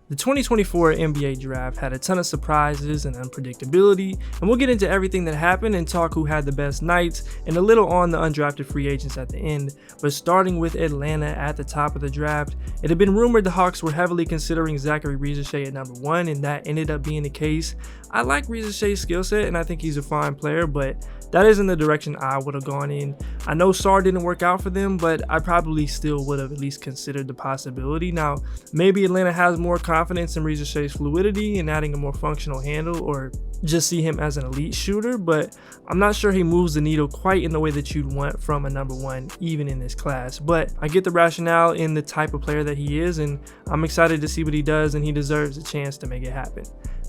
The 2024 NBA draft had a ton of surprises and unpredictability, and we'll get into everything that happened and talk who had the best nights and a little on the undrafted free agents at the end. But starting with Atlanta at the top of the draft, it had been rumored the Hawks were heavily considering Zachary Risacher at number 1, and that ended up being the case. I like Risacher's skill set, and I think he's a fine player, but that isn't the direction I would have gone in. I know Sarr didn't work out for them, but I probably still would have at least considered the possibility. Now, maybe Atlanta has more confidence in Risacher's fluidity and adding a more functional handle, or just see him as an elite shooter, but I'm not sure he moves the needle quite in the way that you'd want from a number 1, even in this class. But I get the rationale in the type of player that he is, and I'm excited to see what he does, and he deserves a chance to make it happen.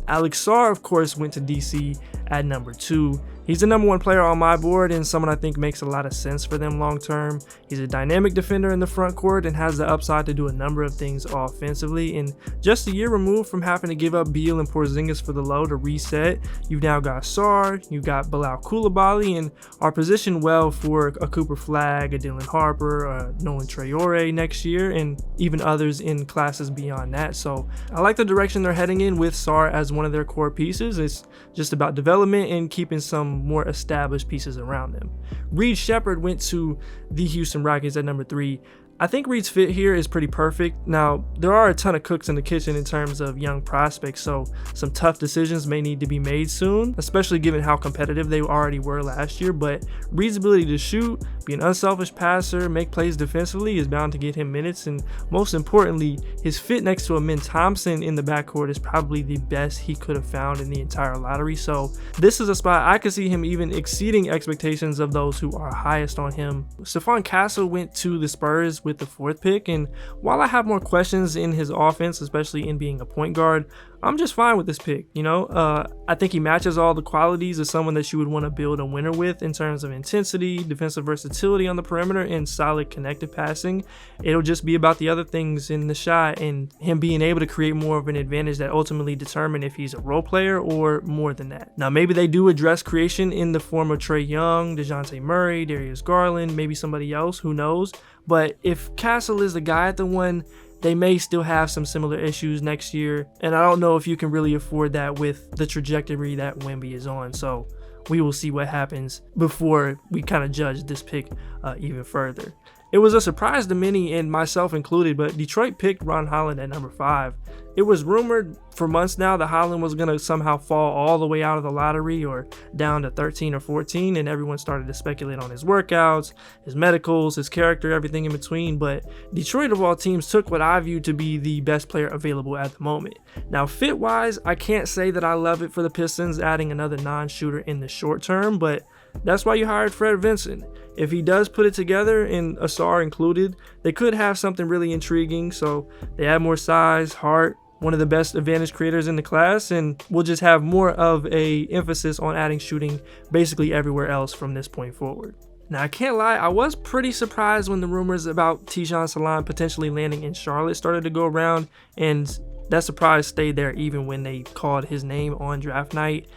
Alex Sarr, of course, went to DC at number 2. He's the number 1 player on my board and someone I think makes a lot of sense for them long term. He's a dynamic defender in the front court and has the upside to do a number of things offensively. And just a year removed from having to give up Beal and Porzingis for the low to reset, you've now got Sarr, you've got Bilal Coulibaly, and are positioned well for a Cooper Flagg, a Dylan Harper, a Nolan Traore next year, and even others in classes beyond that. So I like the direction they're heading in with Sarr as one of their core pieces. It's just about development and keeping some more established pieces around them. Reed Sheppard went to the Houston Rockets at number 3. I think Reed's fit here is pretty perfect. Now, there are a ton of cooks in the kitchen in terms of young prospects, so some tough decisions may need to be made soon, especially given how competitive they already were last year. But Reed's ability to shoot, be an unselfish passer, make plays defensively is bound to get him minutes, and most importantly, his fit next to Amin Thompson in the backcourt is probably the best he could have found in the entire lottery. So this is a spot I could see him even exceeding expectations of those who are highest on him. Stephon Castle went to the Spurs with the 4th pick, and while I have more questions in his offense, especially in being a point guard, I'm just fine with this pick. I think he matches all the qualities of someone that you would want to build a winner with in terms of intensity, defensive versatility on the perimeter, and solid connected passing. It'll just be about the other things in the shot and him being able to create more of an advantage that ultimately determine if he's a role player or more than that. Now, maybe they do address creation in the form of Trae Young, DeJounte Murray, Darius Garland, maybe somebody else, who knows. But if Castle is the guy at the 1, they may still have some similar issues next year, and I don't know if you can really afford that with the trajectory that Wemby is on. So we will see what happens before we kind of judge this pick even further. It was a surprise to many, and myself included, but Detroit picked Ron Holland at number 5. It was rumored for months now that Holland was going to somehow fall all the way out of the lottery or down to 13 or 14, and everyone started to speculate on his workouts, his medicals, his character, everything in between. But Detroit, of all teams, took what I view to be the best player available at the moment. Now, fit-wise, I can't say that I love it for the Pistons adding another non-shooter in the short term, but that's why you hired Fred Vincent. If he does put it together, and Sarr included, they could have something really intriguing. So they add more size, heart, one of the best advantage creators in the class, and we'll just have more of a emphasis on adding shooting basically everywhere else from this point forward. Now, I can't lie, I was pretty surprised when the rumors about Tijan Salan potentially landing in Charlotte started to go around, and that surprise stayed there even when they called his name on draft night.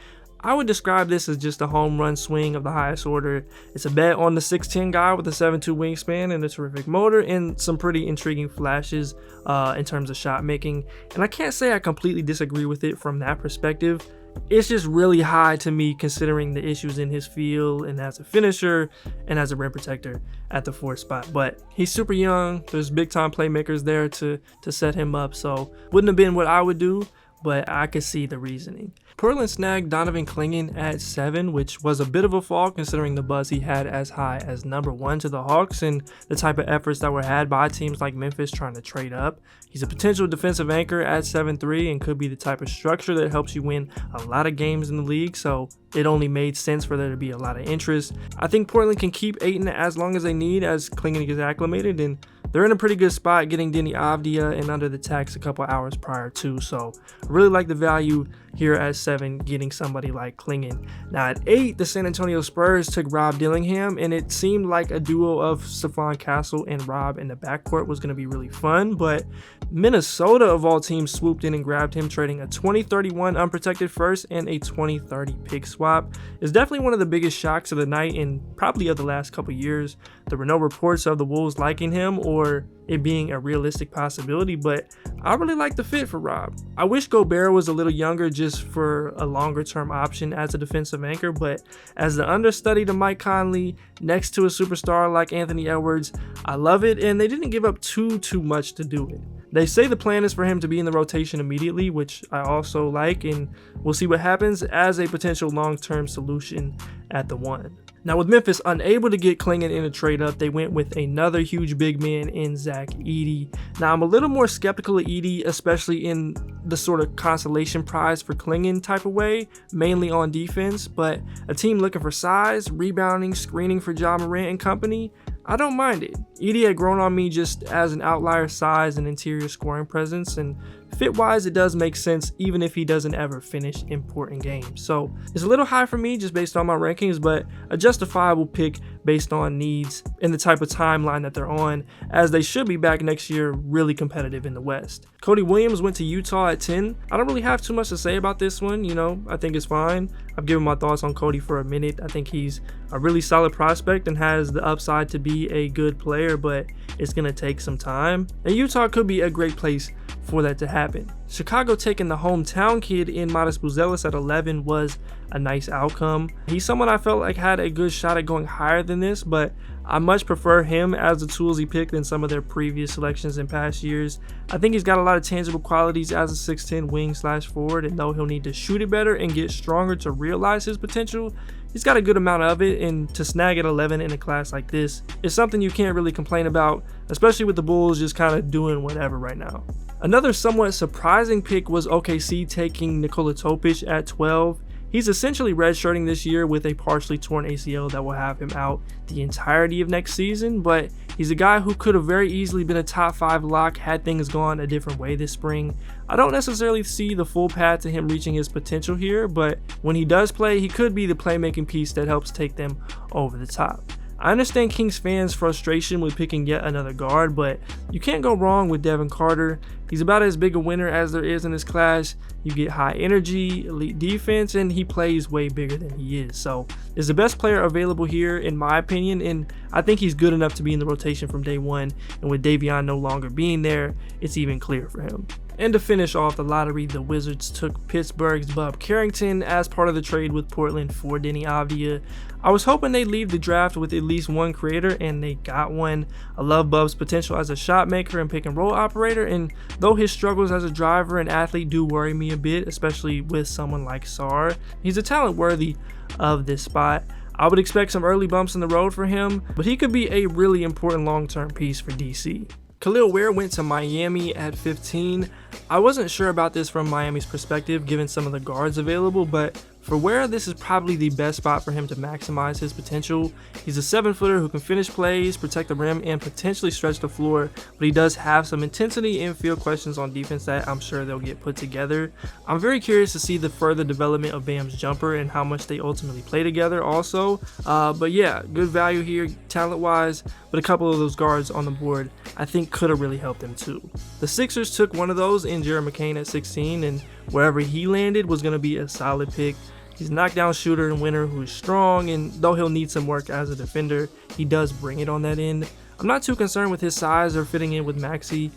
I would describe this as just a home run swing of the highest order. It's a bet on the 6'10 guy with a 7'2 wingspan and a terrific motor and some pretty intriguing flashes in terms of shot making. And I can't say I completely disagree with it from that perspective. It's just really high to me considering the issues in his field and as a finisher and as a rim protector at the 4th spot. But he's super young. There's big time playmakers there to set him up. So wouldn't have been what I would do, but I could see the reasoning. Portland snagged Donovan Clingan at 7, which was a bit of a fall considering the buzz he had as high as number 1 to the Hawks and the type of efforts that were had by teams like Memphis trying to trade up. He's a potential defensive anchor at 7'3" and could be the type of structure that helps you win a lot of games in the league, so it only made sense for there to be a lot of interest. I think Portland can keep Ayton as long as they need as Clingan gets acclimated, and they're in a pretty good spot getting Denny Avdia and under the tax a couple hours prior to, so I really like the value here at 7 getting somebody like Clingan. Now at 8, the San Antonio Spurs took Rob Dillingham, and it seemed like a duo of Stephon Castle and Rob in the backcourt was going to be really fun, but Minnesota of all teams swooped in and grabbed him, trading a 2031 unprotected first and a 2030 pick swap. It's definitely one of the biggest shocks of the night and probably of the last couple years. There were no reports of the Wolves liking him or ignore it being a realistic possibility, but I really like the fit for Rob. I wish Gobert was a little younger just for a longer term option as a defensive anchor, but as the understudy to Mike Conley next to a superstar like Anthony Edwards, I love it, and they didn't give up too much to do it. They say the plan is for him to be in the rotation immediately, which I also like, and we'll see what happens as a potential long-term solution at the 1. Now, with Memphis unable to get Klingon in a trade up, they went with another huge big man in Zach Edey. Now, I'm a little more skeptical of Edey, especially in the sort of consolation prize for Klingon type of way, mainly on defense, but a team looking for size, rebounding, screening for Ja Morant and company, I don't mind it. Edey had grown on me just as an outlier size and interior scoring presence, and fit-wise it does make sense even if he doesn't ever finish important games. So it's a little high for me just based on my rankings, but a justifiable pick based on needs and the type of timeline that they're on, as they should be back next year really competitive in the West. Cody Williams went to Utah at 10. I don't really have too much to say about this one, I think it's fine. I've given my thoughts on Cody for a minute. I think he's a really solid prospect and has the upside to be a good player, but it's going to take some time. And Utah could be a great place for that to happen. Chicago taking the hometown kid in Modest Buzelis at 11 was a nice outcome. He's someone I felt like had a good shot at going higher than this, but I much prefer him as the tools he picked than some of their previous selections in past years. I think he's got a lot of tangible qualities as a 6'10 wing/forward, and though he'll need to shoot it better and get stronger to realize his potential, he's got a good amount of it, and to snag at 11 in a class like this is something you can't really complain about, especially with the Bulls just kind of doing whatever right now. Another somewhat surprising pick was OKC taking Nikola Topic at 12. He's essentially redshirting this year with a partially torn ACL that will have him out the entirety of next season, but he's a guy who could have very easily been a top 5 lock had things gone a different way this spring. I don't necessarily see the full path to him reaching his potential here, but when he does play, he could be the playmaking piece that helps take them over the top. I understand Kings fans' frustration with picking yet another guard, but you can't go wrong with Devin Carter. He's about as big a winner as there is in this class. You get high energy, elite defense, and he plays way bigger than he is. So, is the best player available here in my opinion, and I think he's good enough to be in the rotation from day one, and with Davion no longer being there, it's even clearer for him. And to finish off the lottery, the Wizards took Pittsburgh's Bob Carrington as part of the trade with Portland for Denny Avdia. I was hoping they'd leave the draft with at least one creator, and they got one. I love Bub's potential as a shot maker and pick and roll operator, and though his struggles as a driver and athlete do worry me a bit, especially with someone like Sarr, he's a talent worthy of this spot. I would expect some early bumps in the road for him, but he could be a really important long-term piece for DC. Khalil Ware went to Miami at 15. I wasn't sure about this from Miami's perspective given some of the guards available, but for Ware, this is probably the best spot for him to maximize his potential. He's a 7-footer who can finish plays, protect the rim, and potentially stretch the floor, but he does have some intensity and field questions on defense that I'm sure they'll get put together. I'm very curious to see the further development of Bam's jumper and how much they ultimately play together also. But yeah, good value here talent-wise, but a couple of those guards on the board I think could have really helped them too. The Sixers took one of those in Jared McCain at 16, and wherever he landed was going to be a solid pick. He's a knockdown shooter and winner who is strong, and though he'll need some work as a defender, he does bring it on that end. I'm not too concerned with his size or fitting in with Maxey.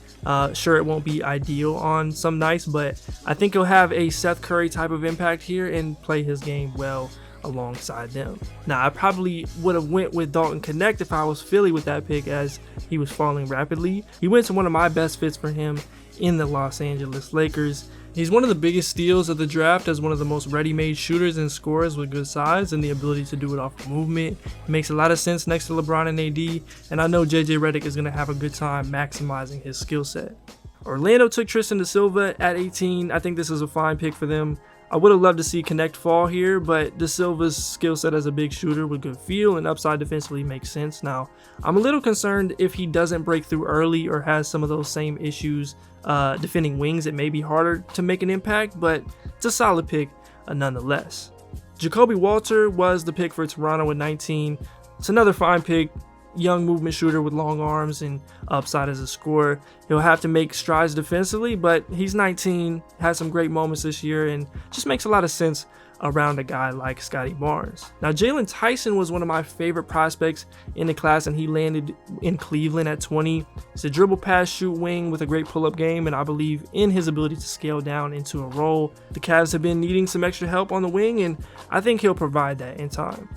Sure, it won't be ideal on some nights, but I think he'll have a Seth Curry type of impact here and play his game well alongside them. Now, I probably would have went with Dalton Connect if I was Philly with that pick, as he was falling rapidly. He went to one of my best fits for him in the Los Angeles Lakers. He's one of the biggest steals of the draft as one of the most ready-made shooters and scorers with good size and the ability to do it off of movement. It makes a lot of sense next to LeBron and AD, and I know JJ Redick is going to have a good time maximizing his skill set. Orlando took Tristan da Silva at 18. I think this is a fine pick for them. I would have loved to see Connect fall here, but Da Silva's skill set as a big shooter with good feel and upside defensively makes sense. Now, I'm a little concerned if he doesn't break through early or has some of those same issues defending wings. It may be harder to make an impact, but it's a solid pick nonetheless. Jacoby Walter was the pick for Toronto at 19. It's another fine pick. Young movement shooter with long arms and upside as a scorer. He'll have to make strides defensively, but he's 19, had some great moments this year, and just makes a lot of sense around a guy like Scotty Barnes. Now, Jalen Tyson was one of my favorite prospects in the class, and he landed in Cleveland at 20. He's a dribble, pass, shoot wing with a great pull-up game, and I believe in his ability to scale down into a role. The Cavs have been needing some extra help on the wing, and I think he'll provide that in time.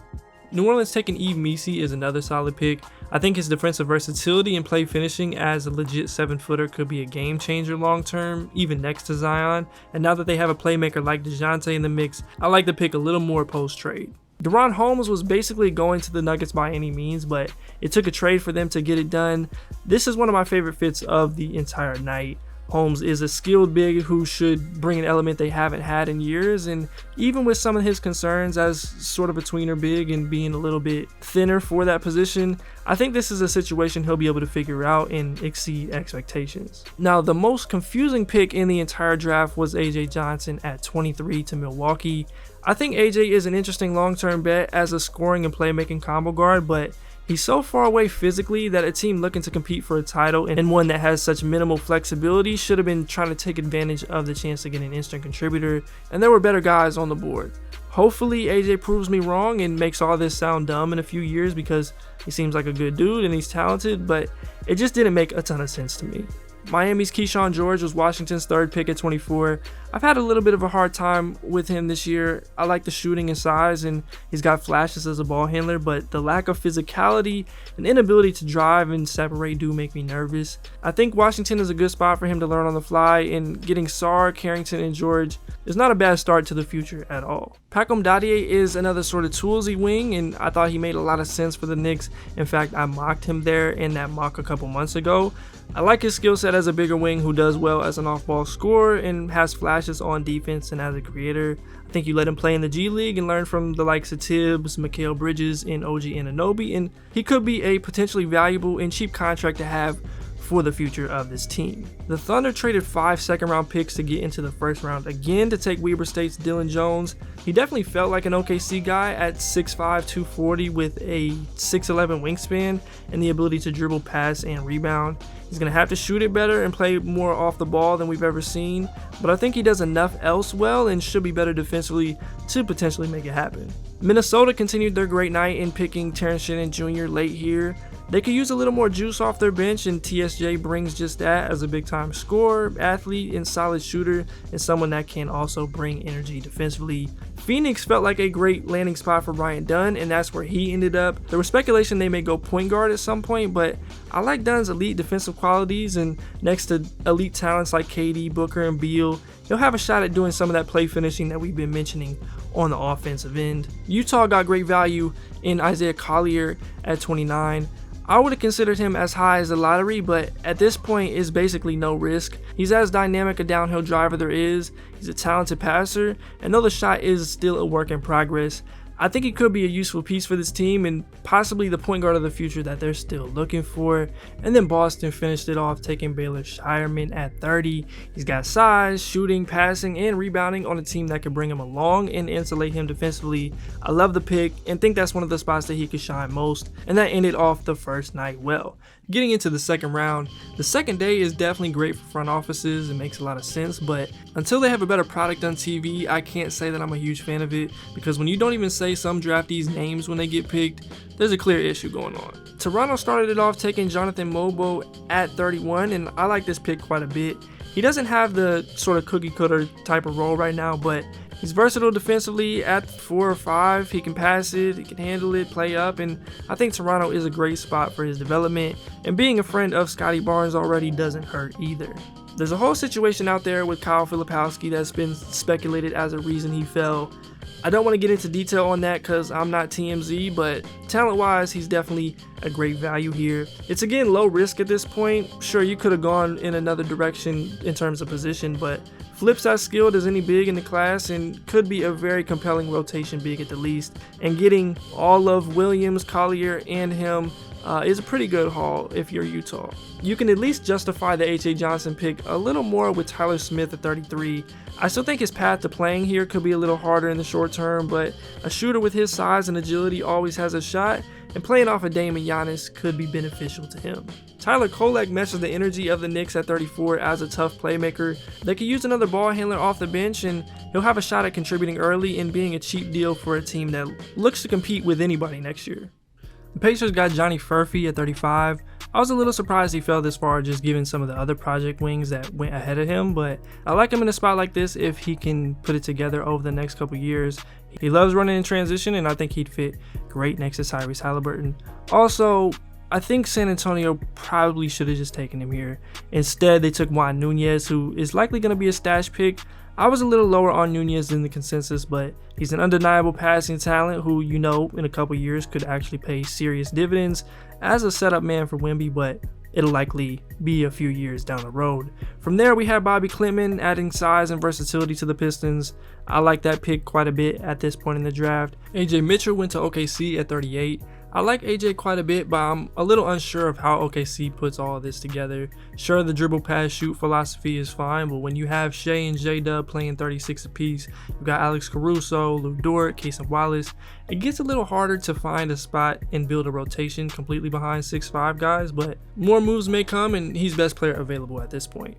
New Orleans taking Yves Missi is another solid pick. I think his defensive versatility and play finishing as a legit 7-footer could be a game changer long term, even next to Zion. And now that they have a playmaker like DeJounte in the mix, I like the pick a little more post-trade. DaRon Holmes was basically going to the Nuggets by any means, but it took a trade for them to get it done. This is one of my favorite fits of the entire night. Holmes is a skilled big who should bring an element they haven't had in years, and even with some of his concerns as sort of a tweener big and being a little bit thinner for that position, I think this is a situation he'll be able to figure out and exceed expectations. Now, the most confusing pick in the entire draft was AJ Johnson at 23 to Milwaukee. I think AJ is an interesting long-term bet as a scoring and playmaking combo guard, but he's so far away physically that a team looking to compete for a title and one that has such minimal flexibility should have been trying to take advantage of the chance to get an instant contributor, and there were better guys on the board. Hopefully AJ proves me wrong and makes all this sound dumb in a few years because he seems like a good dude and he's talented, but it just didn't make a ton of sense to me. Miami's Keyshawn George was Washington's third pick at 24. I've had a little bit of a hard time with him this year. I like the shooting and size, and he's got flashes as a ball handler, but the lack of physicality and inability to drive and separate do make me nervous. I think Washington is a good spot for him to learn on the fly, and getting Sarr, Carrington, and George is not a bad start to the future at all. Pacom Dadier is another sort of toolsy wing, and I thought he made a lot of sense for the Knicks. In fact, I mocked him there in that mock a couple months ago. I like his skill set as a bigger wing who does well as an off-ball scorer and has flashes on defense and as a creator. I think you let him play in the G League and learn from the likes of Tibbs, Mikal Bridges, and OG Anunoby, and he could be a potentially valuable and cheap contract to have for the future of this team. The Thunder traded 5 second-round picks to get into the first round again to take Weber State's Dylan Jones. He definitely felt like an OKC guy at 6'5", 240 with a 6'11 wingspan and the ability to dribble, pass, and rebound. He's going to have to shoot it better and play more off the ball than we've ever seen, but I think he does enough else well and should be better defensively to potentially make it happen. Minnesota continued their great night in picking Terrence Shannon Jr. late here. They could use a little more juice off their bench, and TSJ brings just that as a big-time scorer, athlete, and solid shooter, and someone that can also bring energy defensively. Phoenix felt like a great landing spot for Bryant Dunn, and that's where he ended up. There was speculation they may go point guard at some point, but I like Dunn's elite defensive qualities, and next to elite talents like KD, Booker, and Beal, he'll have a shot at doing some of that play finishing that we've been mentioning on the offensive end. Utah got great value in Isaiah Collier at 29. I would have considered him as high as the lottery, but at this point it's basically no risk. He's as dynamic a downhill driver there is, he's a talented passer, and though the shot is still a work in progress, I think he could be a useful piece for this team and possibly the point guard of the future that they're still looking for. And then Boston finished it off taking Baylor Shireman at 30. He's got size, shooting, passing, and rebounding on a team that could bring him along and insulate him defensively. I love the pick and think that's one of the spots that he could shine most, and that ended off the first night well. Getting into the second round, the second day is definitely great for front offices. It makes a lot of sense, but until they have a better product on TV, I can't say that I'm a huge fan of it, because when you don't even say some draftees' names when they get picked, there's a clear issue going on. Toronto started it off taking Jonathan Mobo at 31, and I like this pick quite a bit. He doesn't have the sort of cookie cutter type of role right now, but he's versatile defensively at 4 or 5. He can pass it, he can handle it, play up, and I think Toronto is a great spot for his development, and being a friend of Scotty Barnes already doesn't hurt either. There's a whole situation out there with Kyle Filipowski that's been speculated as a reason he fell. I don't want to get into detail on that because I'm not TMZ, but talent-wise, he's definitely a great value here. It's again low risk at this point. Sure, you could have gone in another direction in terms of position, but Flip's as skilled as any big in the class and could be a very compelling rotation big at the least. And getting all of Williams, Collier, and him is a pretty good haul if you're Utah. You can at least justify the H.A. Johnson pick a little more with Tyler Smith at 33. I still think his path to playing here could be a little harder in the short term, but a shooter with his size and agility always has a shot, and playing off of Dame and Giannis could be beneficial to him. Tyler Kolek matches the energy of the Knicks at 34 as a tough playmaker. They could use another ball handler off the bench, and he'll have a shot at contributing early and being a cheap deal for a team that looks to compete with anybody next year. The Pacers got Johnny Furphy at 35. I was a little surprised he fell this far just given some of the other project wings that went ahead of him, but I like him in a spot like this if he can put it together over the next couple years. He loves running in transition, and I think he'd fit great next to Tyrese Halliburton. Also, I think San Antonio probably should have just taken him here. Instead, they took Juan Nunez, who is likely going to be a stash pick. I was a little lower on Nunez than the consensus, but he's an undeniable passing talent who, in a couple years could actually pay serious dividends as a setup man for Wemby, but it'll likely be a few years down the road. From there, we have Bobby Klintman adding size and versatility to the Pistons. I like that pick quite a bit at this point in the draft. AJ Mitchell went to OKC at 38. I like AJ quite a bit, but I'm a little unsure of how OKC puts all of this together. Sure, the dribble pass shoot philosophy is fine, but when you have Shea and J-Dub playing 36 apiece, you've got Alex Caruso, Lou Dort, Casey Wallace, it gets a little harder to find a spot and build a rotation completely behind 6'5 guys, but more moves may come and he's best player available at this point.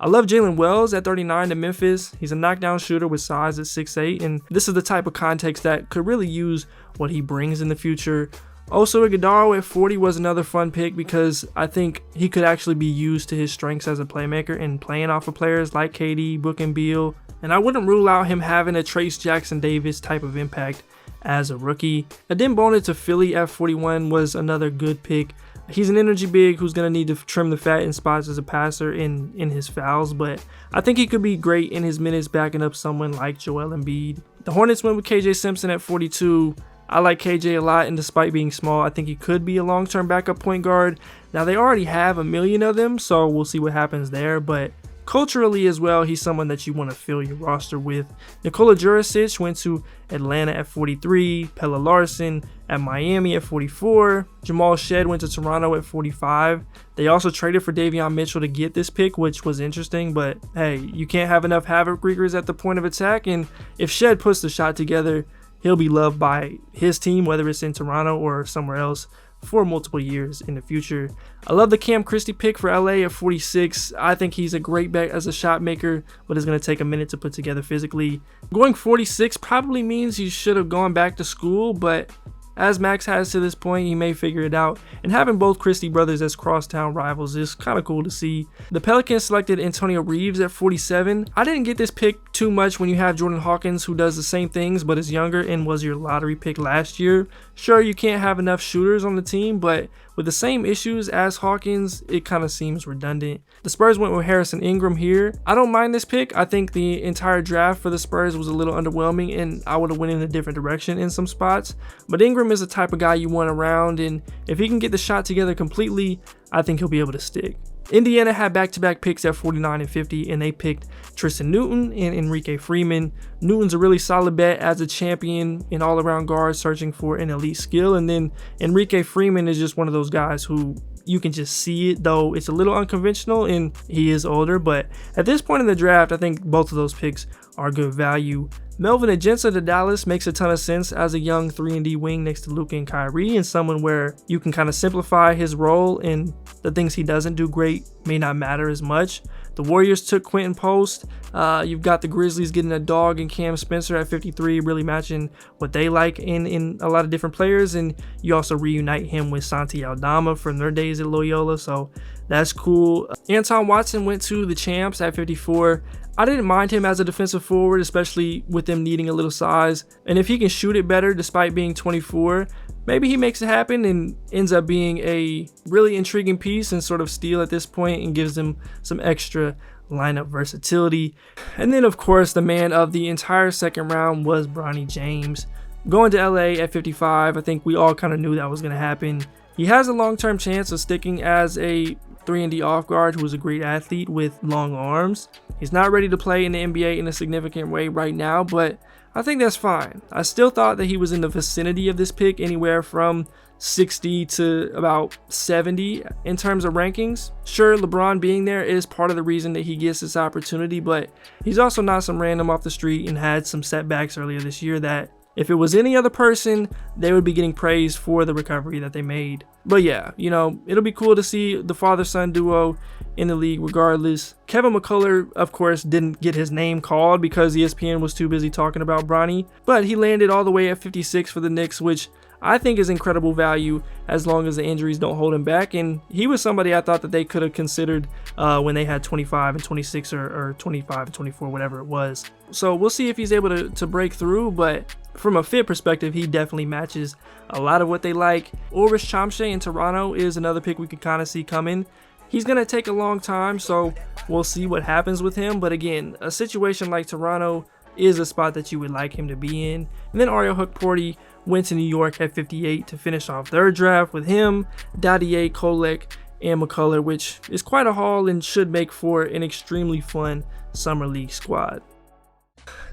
I love Jalen Wells at 39 to Memphis. He's a knockdown shooter with size at 6'8", and this is the type of context that could really use what he brings in the future. Also, Iguodala at 40 was another fun pick because I think he could actually be used to his strengths as a playmaker and playing off of players like KD, Book, and Beal. And I wouldn't rule out him having a Trace Jackson Davis type of impact as a rookie. Adem Bona to Philly at 41 was another good pick. He's an energy big who's going to need to trim the fat in spots as a passer in his fouls, but I think he could be great in his minutes backing up someone like Joel Embiid. The Hornets went with KJ Simpson at 42. I like KJ a lot, and despite being small, I think he could be a long-term backup point guard. Now, they already have a million of them, so we'll see what happens there, but culturally as well, he's someone that you want to fill your roster with. Nikola Jurisic went to Atlanta at 43, Pelle Larsson at Miami at 44, Jamal Shed went to Toronto at 45. They also traded for Davion Mitchell to get this pick, which was interesting, but hey, you can't have enough havoc wreakers at the point of attack, and if Shed puts the shot together, he'll be loved by his team, whether it's in Toronto or somewhere else, for multiple years in the future. I love the Cam Christie pick for LA at 46. I think he's a great bet as a shot maker, but it's going to take a minute to put together physically. Going 46 probably means he should have gone back to school, but as Max has to this point, he may figure it out, and having both Christie brothers as crosstown rivals is kind of cool to see. The Pelicans selected Antonio Reeves at 47. I didn't get this pick too much when you have Jordan Hawkins, who does the same things but is younger and was your lottery pick last year. Sure, you can't have enough shooters on the team, but with the same issues as Hawkins, it kind of seems redundant. The Spurs went with Harrison Ingram here. I don't mind this pick. I think the entire draft for the Spurs was a little underwhelming, and I would have went in a different direction in some spots. But Ingram is the type of guy you want around, and if he can get the shot together completely, I think he'll be able to stick. Indiana had back-to-back picks at 49 and 50, and they picked Tristan Newton and Enrique Freeman. Newton's a really solid bet as a champion and all-around guard searching for an elite skill, and then Enrique Freeman is just one of those guys who you can just see it, though it's a little unconventional and he is older, but at this point in the draft, I think both of those picks are good value. Melvin Agensa to Dallas makes a ton of sense as a young 3-and-D wing next to Luka and Kyrie, and someone where you can kind of simplify his role and the things he doesn't do great may not matter as much. The Warriors took Quentin Post. You've got the Grizzlies getting a dog and Cam Spencer at 53, really matching what they like in a lot of different players, and you also reunite him with Santi Aldama from their days at Loyola, so that's cool. Anton Watson went to the Champs at 54. I didn't mind him as a defensive forward, especially with them needing a little size, and if he can shoot it better despite being 24, maybe he makes it happen and ends up being a really intriguing piece and sort of steal at this point and gives them some extra lineup versatility. And then, of course, the man of the entire second round was Bronny James. Going to LA at 55, I think we all kind of knew that was going to happen. He has a long-term chance of sticking as a 3-and-D off guard who is a great athlete with long arms. He's not ready to play in the NBA in a significant way right now, but I think that's fine. I still thought that he was in the vicinity of this pick, anywhere from 60 to about 70 in terms of rankings. Sure, LeBron being there is part of the reason that he gets this opportunity, but he's also not some random off the street and had some setbacks earlier this year that If it was any other person, they would be getting praised for the recovery that they made. But yeah, you know, it'll be cool to see the father-son duo in the league regardless. Kevin McCullough, of course, didn't get his name called because ESPN was too busy talking about Bronny, but he landed all the way at 56 for the Knicks, which I think is incredible value as long as the injuries don't hold him back. And he was somebody I thought that they could have considered when they had 25 and 26 or 25 and 24, whatever it was. So we'll see if he's able to break through, but from a fit perspective, he definitely matches a lot of what they like. Ulrich Chamche in Toronto is another pick we could kind of see coming. He's going to take a long time, so we'll see what happens with him. But again, a situation like Toronto is a spot that you would like him to be in. And then Ariel Hook-Porty went to New York at 58 to finish off their draft with him, Dadier, Kolek, and McCullough, which is quite a haul and should make for an extremely fun Summer League squad.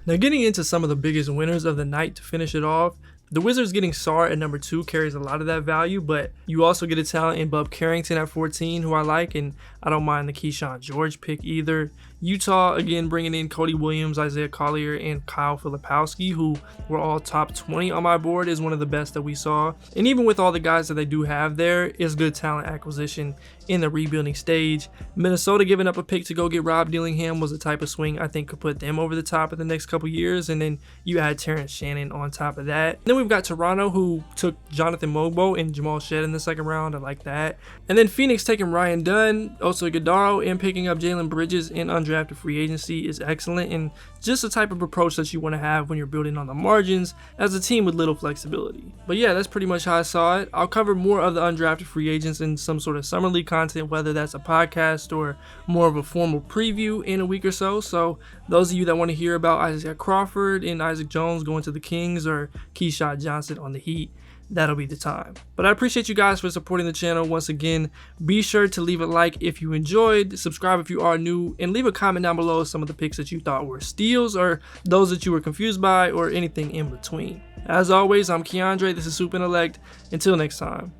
Now getting into some of the biggest winners of the night to finish it off, the Wizards getting Sarr at number 2 carries a lot of that value, but you also get a talent in Bub Carrington at 14, who I like, and I don't mind the Keyshawn George pick either. Utah, again, bringing in Cody Williams, Isaiah Collier, and Kyle Filipowski, who were all top 20 on my board, is one of the best that we saw. And even with all the guys that they do have there, is good talent acquisition in the rebuilding stage. Minnesota giving up a pick to go get Rob Dillingham was the type of swing I think could put them over the top in the next couple years. And then you add Terrence Shannon on top of that. And then we've got Toronto, who took Jonathan Mogbo and Jamal Shead in the second round. I like that. And then Phoenix taking Ryan Dunn, Oso Ighodaro, and picking up Jalen Bridges in undrafted free agency is excellent, and just the type of approach that you want to have when you're building on the margins as a team with little flexibility. But yeah, that's pretty much how I saw it. I'll cover more of the undrafted free agents in some sort of summer league content, whether that's a podcast or more of a formal preview in a week or so. So those of you that want to hear about Isaiah Crawford and Isaac Jones going to the Kings or Keyshawn Johnson on the Heat, that'll be the time. But I appreciate you guys for supporting the channel once again. Be sure to leave a like if you enjoyed, subscribe if you are new, and leave a comment down below some of the picks that you thought were steals or those that you were confused by or anything in between. As always, I'm Keandre, this is HoopIntellect. Until next time,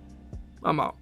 I'm out.